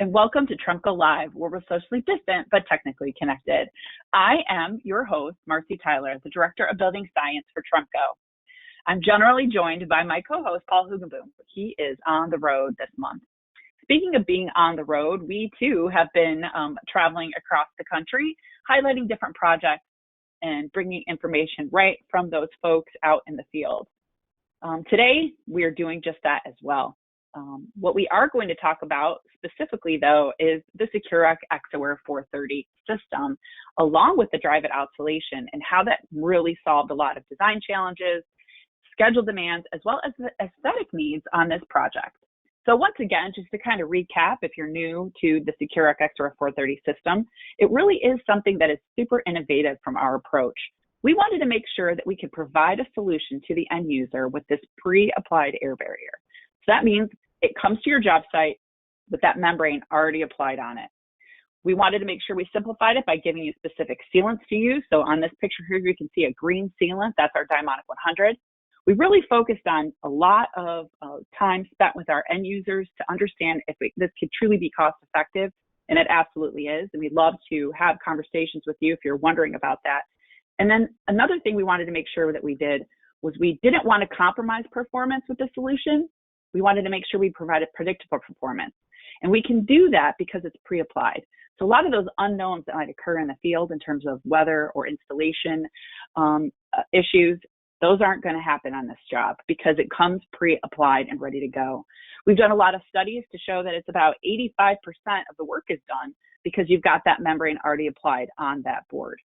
and welcome to Tremco Live, where we're socially distant but technically connected. I am your host, Marcy Tyler, the Director of Building Science for Tremco. I'm generally joined by my co-host, Paul Hugenboom. He is on the road this month. Speaking of being on the road, we too have been traveling across the country, highlighting different projects and bringing information right from those folks out in the field. Today, we are doing just that as well. What we are going to talk about specifically, though, is the Securock ExoAir 430 system, along with the drive-it oscillation, and how that really solved a lot of design challenges, schedule demands, as well as the aesthetic needs on this project. So once again, just to kind of recap, if you're new to the Securock ExoAir 430 system, it really is something that is super innovative from our approach. We wanted to make sure that we could provide a solution to the end user with this pre-applied air barrier. So that means it comes to your job site with that membrane already applied on it. We wanted to make sure we simplified it by giving you specific sealants to use. So on this picture here, you can see a green sealant. That's our Dimonic 100. We really focused on a lot of time spent with our end users to understand if this could truly be cost effective, and it absolutely is. And we'd love to have conversations with you if you're wondering about that. And then another thing we wanted to make sure that we did was we didn't want to compromise performance with the solution. We wanted to make sure we provided predictable performance. And we can do that because it's pre-applied. So a lot of those unknowns that might occur in the field in terms of weather or installation issues, those aren't going to happen on this job because it comes pre-applied and ready to go. We've done a lot of studies to show that it's about 85% of the work is done because you've got that membrane already applied on that board.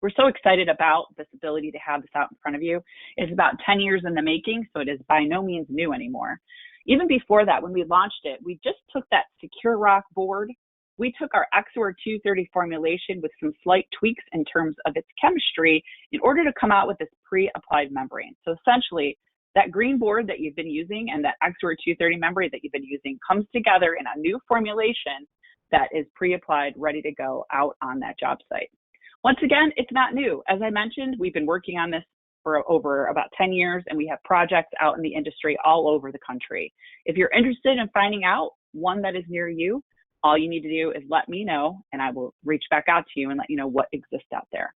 We're so excited about this ability to have this out in front of you. It's about 10 years in the making, so it is by no means new anymore. Even before that, when we launched it, we just took that Securock board. We took our ExoAir 230 formulation with some slight tweaks in terms of its chemistry in order to come out with this pre-applied membrane. So essentially, that green board that you've been using and that ExoAir 230 membrane that you've been using comes together in a new formulation that is pre-applied, ready to go out on that job site. Once again, it's not new. As I mentioned, we've been working on this for over about 10 years, and we have projects out in the industry all over the country. If you're interested in finding out one that is near you, all you need to do is let me know, and I will reach back out to you and let you know what exists out there.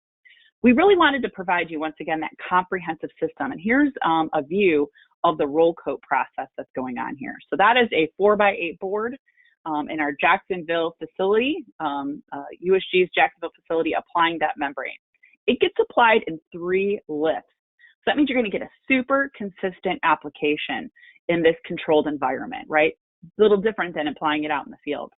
We really wanted to provide you, once again, that comprehensive system. And here's a view of the roll coat process that's going on here. So that is a 4x8 board. In our Jacksonville facility, USG's Jacksonville facility, applying that membrane. It gets applied in 3 lifts. So that means you're going to get a super consistent application in this controlled environment, right? A little different than applying it out in the field.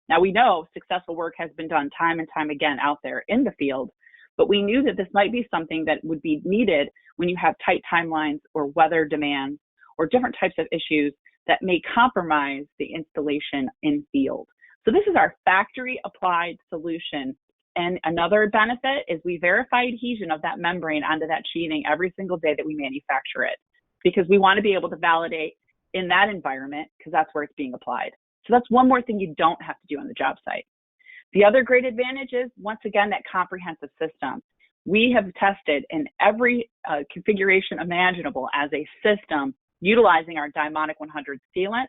Now we know successful work has been done time and time again out there in the field, but we knew that this might be something that would be needed when you have tight timelines or weather demands or different types of issues that may compromise the installation in field. So this is our factory applied solution. And another benefit is we verify adhesion of that membrane onto that sheathing every single day that we manufacture it, because we want to be able to validate in that environment because that's where it's being applied. So that's one more thing you don't have to do on the job site. The other great advantage is, once again, that comprehensive system. We have tested in every configuration imaginable as a system utilizing our Dimonic 100 sealant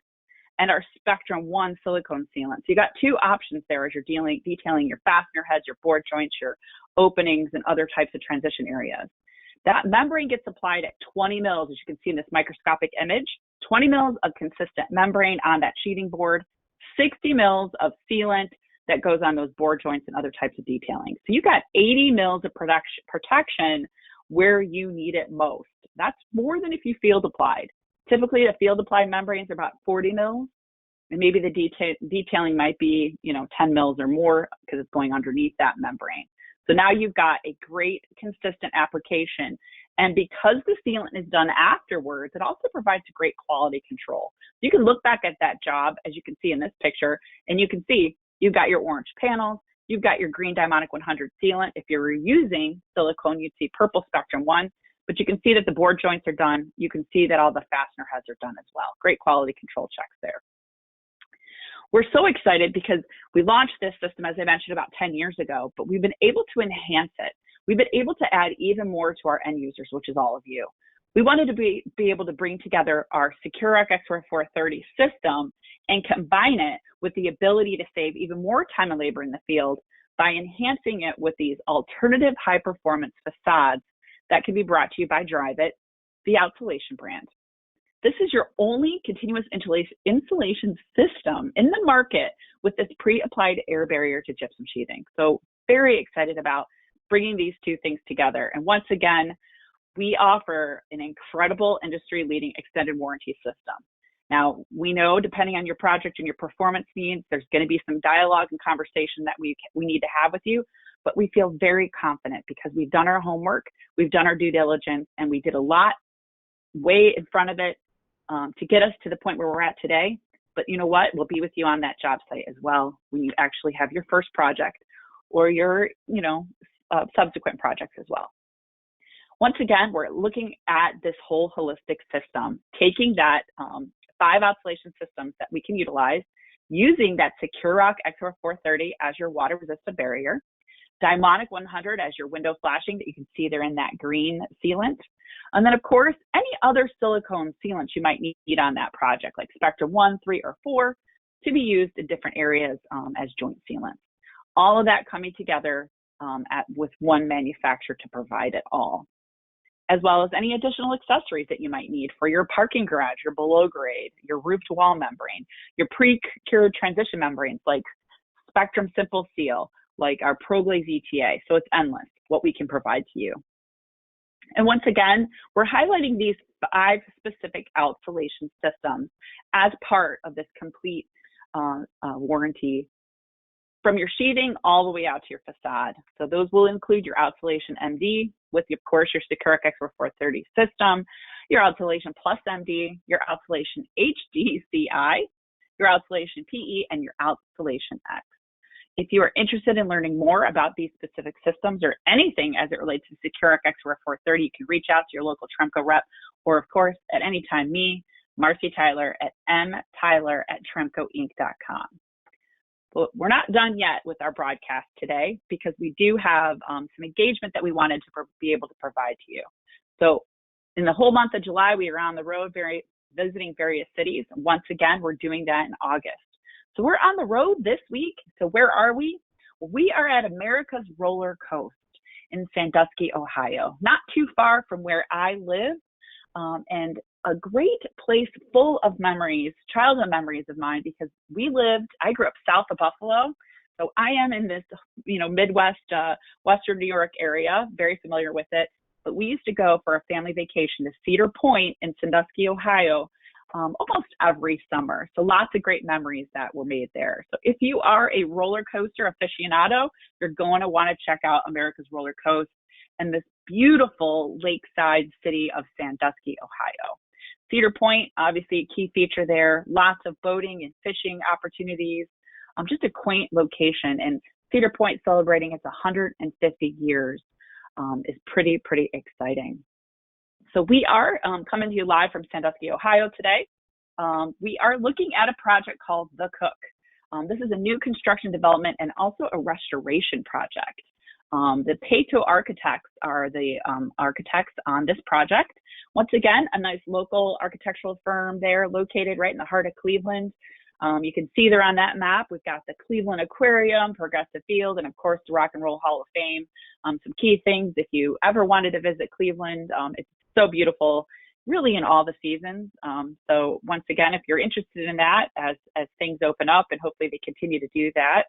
and our Spectrum 1 silicone sealant. So you got 2 options there as you're detailing your fastener heads, your board joints, your openings, and other types of transition areas. That membrane gets applied at 20 mils, as you can see in this microscopic image, 20 mils of consistent membrane on that sheathing board, 60 mils of sealant that goes on those board joints and other types of detailing. So you got 80 mils of protection where you need it most. That's more than if you field applied. Typically, the field applied membranes are about 40 mils, and maybe the detailing might be, 10 mils or more because it's going underneath that membrane. So now you've got a great consistent application. And because the sealant is done afterwards, it also provides great quality control. You can look back at that job, as you can see in this picture, and you can see you've got your orange panels, you've got your green Dimonic 100 sealant. If you're using silicone, you'd see purple Spectrum 1. But you can see that the board joints are done. You can see that all the fastener heads are done as well. Great quality control checks there. We're so excited because we launched this system, as I mentioned, about 10 years ago, but we've been able to enhance it. We've been able to add even more to our end users, which is all of you. We wanted to be able to bring together our Securock ExoAir 430 system and combine it with the ability to save even more time and labor in the field by enhancing it with these alternative high-performance facades that can be brought to you by Dryvit, the Outsolation brand. This is your only continuous insulation system in the market with this pre-applied air barrier to gypsum sheathing. So very excited about bringing these two things together. And once again, we offer an incredible industry-leading extended warranty system. Now, we know depending on your project and your performance needs, there's going to be some dialogue and conversation that we need to have with you, but we feel very confident because we've done our homework, we've done our due diligence, and we did a lot way in front of it to get us to the point where we're at today. But you know what? We'll be with you on that job site as well when you actually have your first project or your, subsequent projects as well. Once again, we're looking at this whole holistic system, taking that 5 outsolation systems that we can utilize, using that Securock ExoAir 430 as your water-resistant barrier, Dimonic 100 as your window flashing that you can see there in that green sealant, and then of course, any other silicone sealants you might need on that project, like Spectrum 1, 3, or 4, to be used in different areas as joint sealants. All of that coming together with one manufacturer to provide it all, as well as any additional accessories that you might need for your parking garage, your below grade, your roof-to-wall membrane, your pre-cured transition membranes like Spectrum Simple Seal, like our ProGlaze ETA. So it's endless what we can provide to you. And once again, we're highlighting these 5 specific outsolation systems as part of this complete warranty from your sheathing all the way out to your facade. So those will include your Outsolation MD with, of course, your Securock ExoAir 430 system, your Outsolation Plus MD, your Outsolation HDCI, your Outsolation PE, and your Outsolation X. If you are interested in learning more about these specific systems or anything as it relates to Securock ExoAir 430, you can reach out to your local Tremco rep, or of course, at any time, me, Marcy Tyler, at mtyler@tremcoinc.com. But we're not done yet with our broadcast today because we do have some engagement that we wanted to be able to provide to you. So in the whole month of July, we are on the road visiting various cities. And once again, we're doing that in August. So we're on the road this week. So where are we? Well, we are at America's Roller Coast in Sandusky, Ohio, not too far from where I live, and a great place full of memories, childhood memories of mine, because I grew up south of Buffalo. So I am in this, Midwest, Western New York area, very familiar with it. But we used to go for a family vacation to Cedar Point in Sandusky, Ohio, almost every summer. So lots of great memories that were made there. So if you are a roller coaster aficionado, you're going to want to check out America's Roller Coast and this beautiful lakeside city of Sandusky, Ohio. Cedar Point, obviously a key feature there, lots of boating and fishing opportunities, just a quaint location. And Cedar Point celebrating its 150 years is pretty exciting. So we are coming to you live from Sandusky, Ohio today. We are looking at a project called The Cook. This is a new construction development and also a restoration project. The Pt.5 architects are the architects on this project. Once again, a nice local architectural firm there located right in the heart of Cleveland. You can see there on that map, we've got the Cleveland Aquarium, Progressive Field, and of course the Rock and Roll Hall of Fame. Some key things if you ever wanted to visit Cleveland, it's so beautiful, really in all the seasons. So once again, if you're interested in that, as things open up, and hopefully they continue to do that,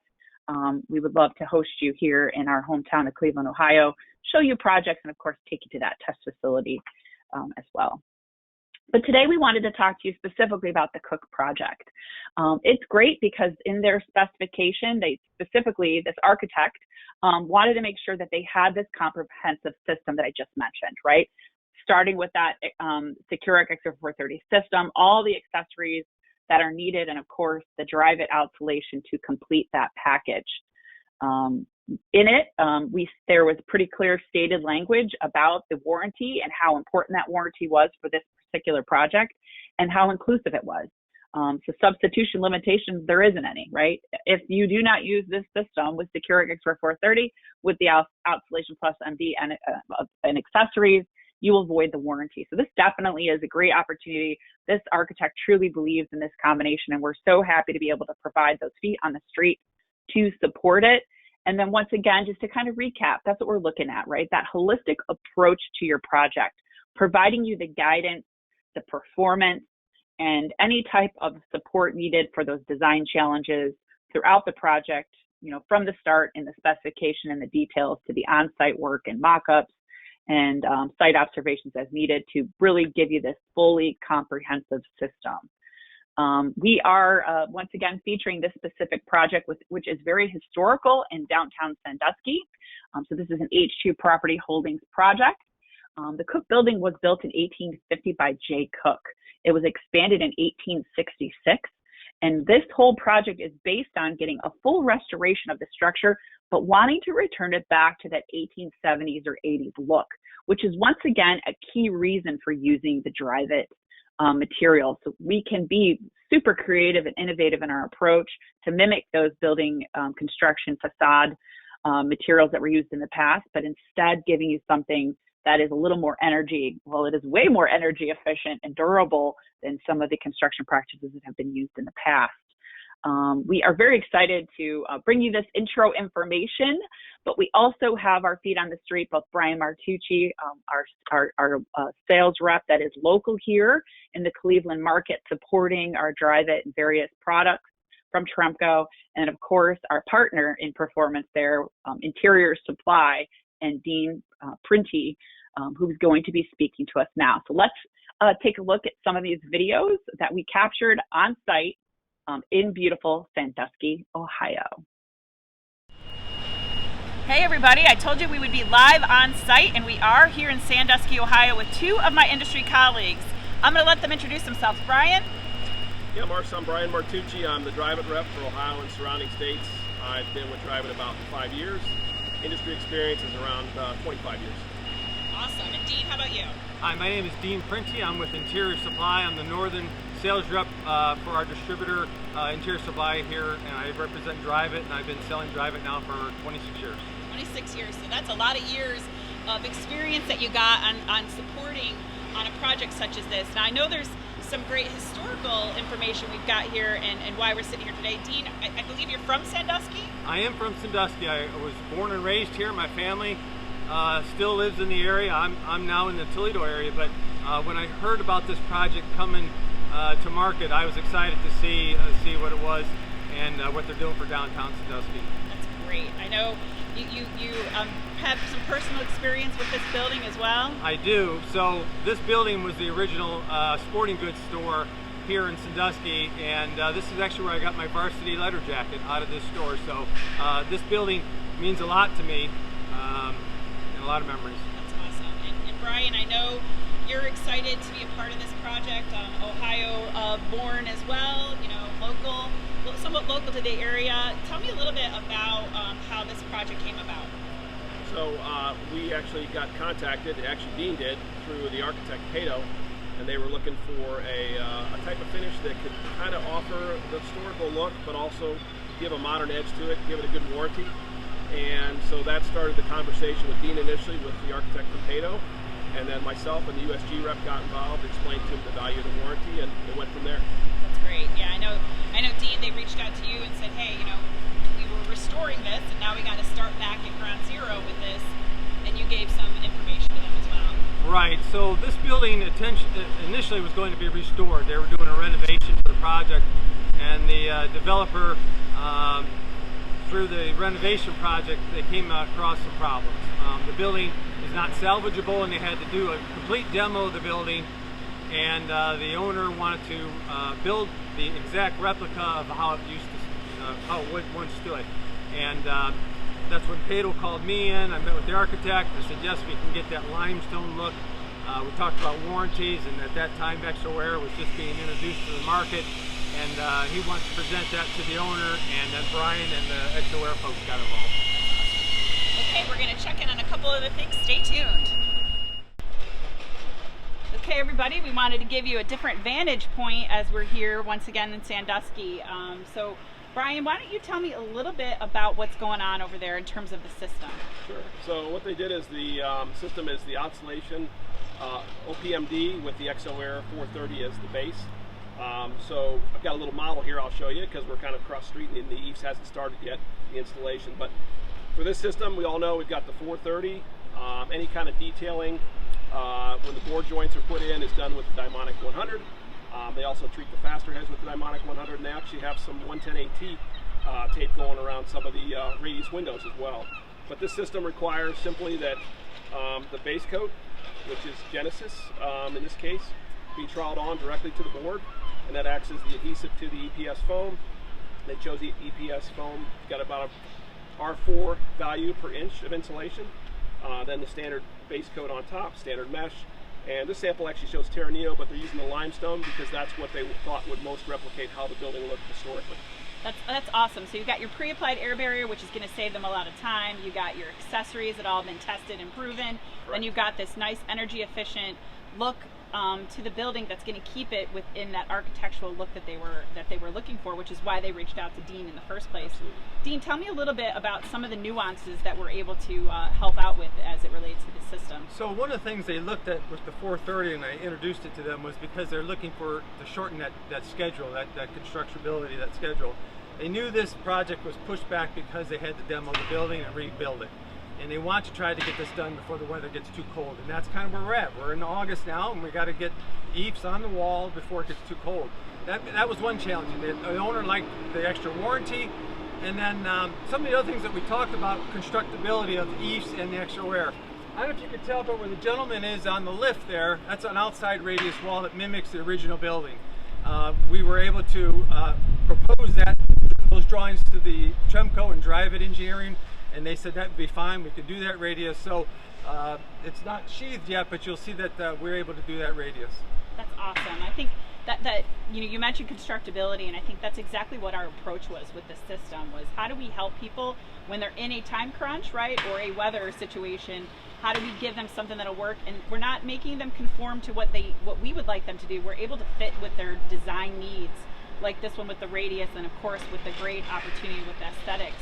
we would love to host you here in our hometown of Cleveland, Ohio, show you projects, and of course take you to that test facility as well. But today we wanted to talk to you specifically about the Cook project. It's great because in their specification, this architect wanted to make sure that they had this comprehensive system that I just mentioned, right? Starting with that Securock ExoAir 430 system, all the accessories that are needed, and of course the Dryvit outsolation to complete that package. In it, there was pretty clear stated language about the warranty and how important that warranty was for this particular project and how inclusive it was. So substitution limitations, there isn't any, right? If you do not use this system with Securock ExoAir 430 with the Outsolation Plus MD and accessories, you will void the warranty. So this definitely is a great opportunity. This architect truly believes in this combination, and we're so happy to be able to provide those feet on the street to support it. And then once again, just to kind of recap, that's what we're looking at, right? That holistic approach to your project, providing you the guidance, the performance, and any type of support needed for those design challenges throughout the project, you know, from the start in the specification and the details to the on-site work and mock-ups and site observations as needed to really give you this fully comprehensive system. We are once again featuring this specific project, which is very historical in downtown Sandusky. So this is an H2 Property Holdings project. The Cook building was built in 1850 by J. Cook. It was expanded in 1866. And this whole project is based on getting a full restoration of the structure, but wanting to return it back to that 1870s or 80s look, which is once again a key reason for using the Dryvit material. So we can be super creative and innovative in our approach to mimic those building construction facade materials that were used in the past, but instead giving you something that is a little more energy. Well, it is way more energy efficient and durable than some of the construction practices that have been used in the past. We are very excited to bring you this intro information, but we also have our feet on the street, both Brian Martucci, our sales rep that is local here in the Cleveland market, supporting our Dryvit and various products from Tremco, and of course, our partner in performance there, Interior Supply, and Dean Printy, who's going to be speaking to us now. So let's take a look at some of these videos that we captured on site in beautiful Sandusky, Ohio. Hey everybody, I told you we would be live on site, and we are here in Sandusky, Ohio with two of my industry colleagues. I'm going to let them introduce themselves. Brian? Yeah, Marcy, I'm Brian Martucci. I'm the Dryvit rep for Ohio and surrounding states. I've been with Dryvit about 5 years. Industry experience is around 25 years. Awesome. And Dean, how about you? Hi, my name is Dean Printy. I'm with Interior Supply. I'm the northern sales rep for our distributor, Interior Supply here, and I represent Dryvit, and I've been selling Dryvit now for 26 years. 26 years, so that's a lot of years of experience that you got on supporting on a project such as this. Now I know there's some great historical information we've got here and why we're sitting here today. Dean, I believe you're from Sandusky? I am from Sandusky. I was born and raised here. My family still lives in the area. I'm now in the Toledo area, but when I heard about this project coming to market, I was excited to see what it was and what they're doing for downtown Sandusky. That's great. I know you have some personal experience with this building as well? I do. So this building was the original sporting goods store here in Sandusky, and this is actually where I got my varsity letter jacket out of this store. So this building means a lot to me and a lot of memories. That's awesome. And Brian, I know you're excited to be a part of this project. Ohio born as well, you know, local, somewhat local to the area. Tell me a little bit about how this project came about. So we actually got contacted, actually Dean did, through the architect Pt.5, and they were looking for a type of finish that could kind of offer the historical look, but also give a modern edge to it, give it a good warranty. And so that started the conversation with Dean initially with the architect from Pt.5. And then myself and the USG rep got involved, explained to him the value of the warranty, and it went from there. That's great. Yeah, I know Dean, they reached out to you and said, hey, you know, we were restoring this, and now we got to start back at ground zero with this, and you gave some information to them as well. Right. So this building initially was going to be restored. They were doing a renovation for the project, and the developer, through the renovation project, they came across some problems. The building is not salvageable, and they had to do a complete demo of the building, and the owner wanted to build the exact replica of how it used to, how it once stood. And that's when Pt.5 called me in. I met with the architect. I said, yes, we can get that limestone look. We talked about warranties, and at that time ExoAir was just being introduced to the market, and he wants to present that to the owner, and then Brian and the ExoAir folks got involved. Okay, we're going to check in on a couple of the things. Stay tuned. Okay, everybody, we wanted to give you a different vantage point as we're here once again in Sandusky. So, Brian, why don't you tell me a little bit about what's going on over there in terms of the system? Sure. So what they did is the system is the oscillation OPMD with the ExoAir 430 as the base. So I've got a little model here I'll show you because we're kind of cross street and the eaves hasn't started yet, the installation. But for this system, we all know we've got the 430. Any kind of detailing when the board joints are put in is done with the Dimonic 100. They also treat the faster heads with the Dimonic 100, and they actually have some 110AT tape going around some of the radius windows as well. But this system requires simply that the base coat, which is Genesis in this case, be troweled on directly to the board, and that acts as the adhesive to the EPS foam. They chose the EPS foam. It's got about a R4 value per inch of insulation. Then the standard base coat on top, standard mesh. And this sample actually shows Terra Neo, but they're using the limestone because that's what they thought would most replicate how the building looked historically. That's awesome. So you've got your pre-applied air barrier, which is going to save them a lot of time. You got your accessories that all have been tested and proven. Correct. Then you've got this nice energy efficient look to the building that's going to keep it within that architectural look that they were looking for, which is why they reached out to Dean in the first place. Absolutely. Dean, tell me a little bit about some of the nuances that we're able to help out with as it relates to the system. So one of the things they looked at with the 430, and I introduced it to them, was because they're looking to shorten that schedule, that constructability, that schedule. They knew this project was pushed back because they had to demo the building and rebuild it. And they want to try to get this done before the weather gets too cold. And that's kind of where we're at. We're in August now, and we got to get eaves on the wall before it gets too cold. That was one challenge. The owner liked the extra warranty. And then some of the other things that we talked about, constructability of the eaves and the ExoAir. I don't know if you could tell, but where the gentleman is on the lift there, that's an outside radius wall that mimics the original building. We were able to propose those drawings to the Tremco and Drive It Engineering, and they said that would be fine. We could do that radius. So it's not sheathed yet, but you'll see that we're able to do that radius. That's awesome. I think that you mentioned constructability, and I think that's exactly what our approach was with this system, was how do we help people when they're in a time crunch, right, or a weather situation. How do we give them something that'll work? And we're not making them conform to what we would like them to do. We're able to fit with their design needs, like this one with the radius, and of course with the great opportunity with the aesthetics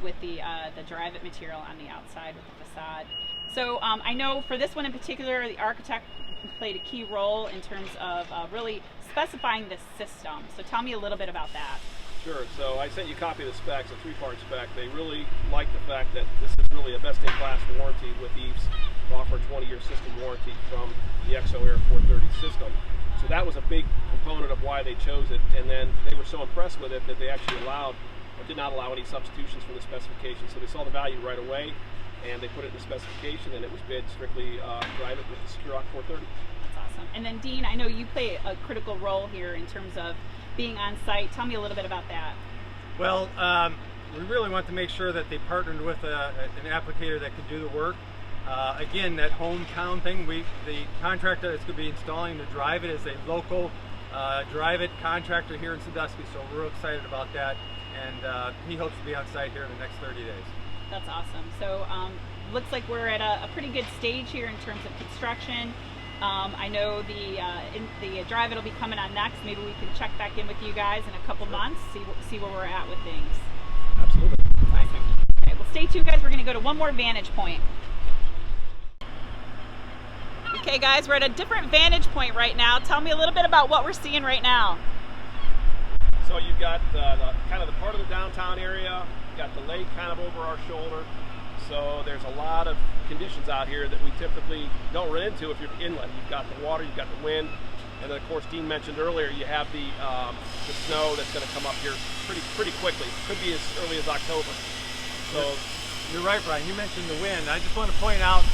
with the Drive It material on the outside with the facade. So I know for this one in particular, the architect played a key role in terms of really specifying this system. So tell me a little bit about that. Sure. So I sent you a copy of the specs, a 3-part spec. They really like the fact that this is really a best-in-class warranty with eaves to offer a 20-year system warranty from the ExoAir 430 system. So that was a big component of why they chose it. And then they were so impressed with it that they actually did not allow any substitutions from the specification. So they saw the value right away, and they put it in the specification, and it was bid strictly Drive It with the Securock 430. That's awesome. And then Dean, I know you play a critical role here in terms of being on site. Tell me a little bit about that. Well, we really want to make sure that they partnered with an applicator that could do the work. Again, that hometown thing, the contractor that's going to be installing the Drive It is a local Drive It contractor here in Sandusky, so we're real excited about that, and he hopes to be on site here in the next 30 days. That's awesome. So looks like we're at a pretty good stage here in terms of construction. I know the Drive It will be coming on next. Maybe we can check back in with you guys in a couple months, see where we're at with things. Absolutely. Awesome. Okay, well, stay tuned, guys. We're going to go to one more vantage point. Okay, guys, we're at a different vantage point right now. Tell me a little bit about what we're seeing right now. So you've got kind of the part of the downtown area. You've got the lake kind of over our shoulder. So there's a lot of conditions out here that we typically don't run into if you're inland. You've got the water, you've got the wind, and then of course Dean mentioned earlier you have the snow that's going to come up here pretty quickly. Could be as early as October. So you're right, Brian. You mentioned the wind. I just want to point out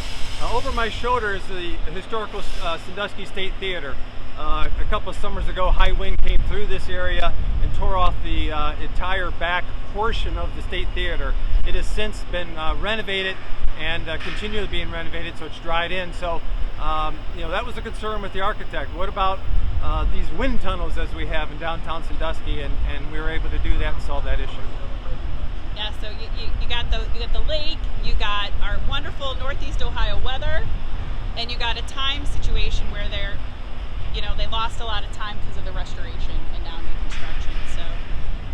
over my shoulder is the historical Sandusky State Theater. A couple of summers ago, high wind came through this area and tore off the entire back portion of the State Theater. It has since been renovated and continually being renovated, so it's dried in. So, that was a concern with the architect. What about these wind tunnels as we have in downtown Sandusky? And we were able to do that and solve that issue. Yeah, so you got the lake, you got our wonderful Northeast Ohio weather, and you got a time situation where they lost a lot of time because of the restoration and now new construction. So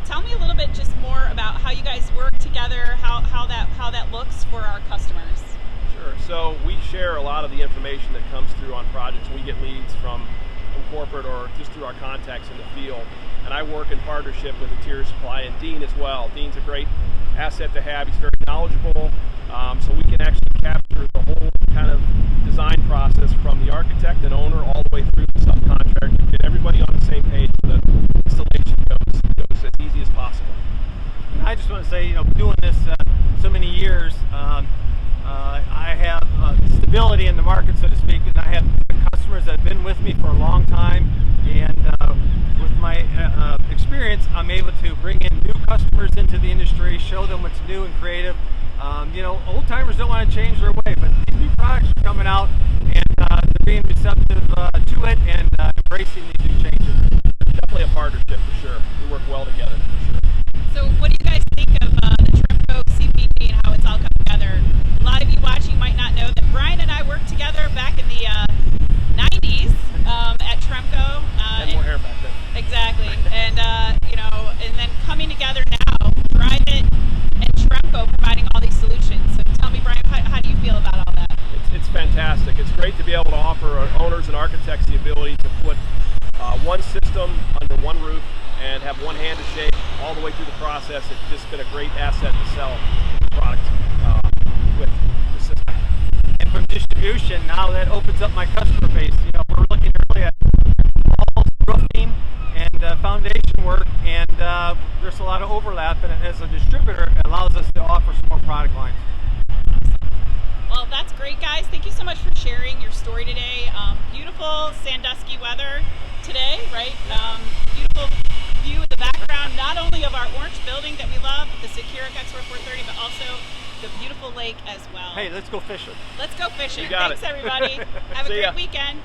tell me a little bit just more about how you guys work together, how that looks for our customers. Sure. So we share a lot of the information that comes through on projects. We get leads from corporate or just through our contacts in the field. And I work in partnership with Interior Supply and Dean as well. Dean's a great asset to have. He's very knowledgeable, so we can actually capture the whole kind of design process from the architect and owner all the way through the subcontractor, get everybody on the same page so that installation goes as easy as possible. And I just want to say, doing this so many years, I have stability in the market, so to speak, and I have customers that have been with me for a long time, and with my experience, I'm able to bring in new customers into the industry, show them what's new and creative. Old timers don't want to change their way, but these new products are coming out, and they're being receptive to it and embracing these new changes. Definitely a partnership for sure. We work well together for sure. So what do you guys think of the Tremco CPG and how it's all come together? A lot of you watching might not know that Brian and I worked together back in the 90s at Tremco. And more hair back then. Exactly. And, and then coming together now, Private and Tremco providing all these solutions. So tell me, Brian, how do you feel about all that? It's fantastic. It's great to be able to offer owners and architects the ability to put one system under one roof and have one hand to shake all the way through the process. It's just been a great asset to sell products with the system. And from distribution, now that opens up my customer base. We're looking really at all roofing and foundation work, and there's a lot of overlap, and as a distributor, it allows us to offer some more product lines. Well, that's great, guys. Thank you so much for sharing your story today. Beautiful Sandusky weather today, right? Beautiful view in the background, not only of our orange building that we love, the Securock ExoAir 430, but also the beautiful lake as well. Hey, let's go fishing. Let's go fishing. You got Thanks, it. everybody. Have a See ya. great weekend.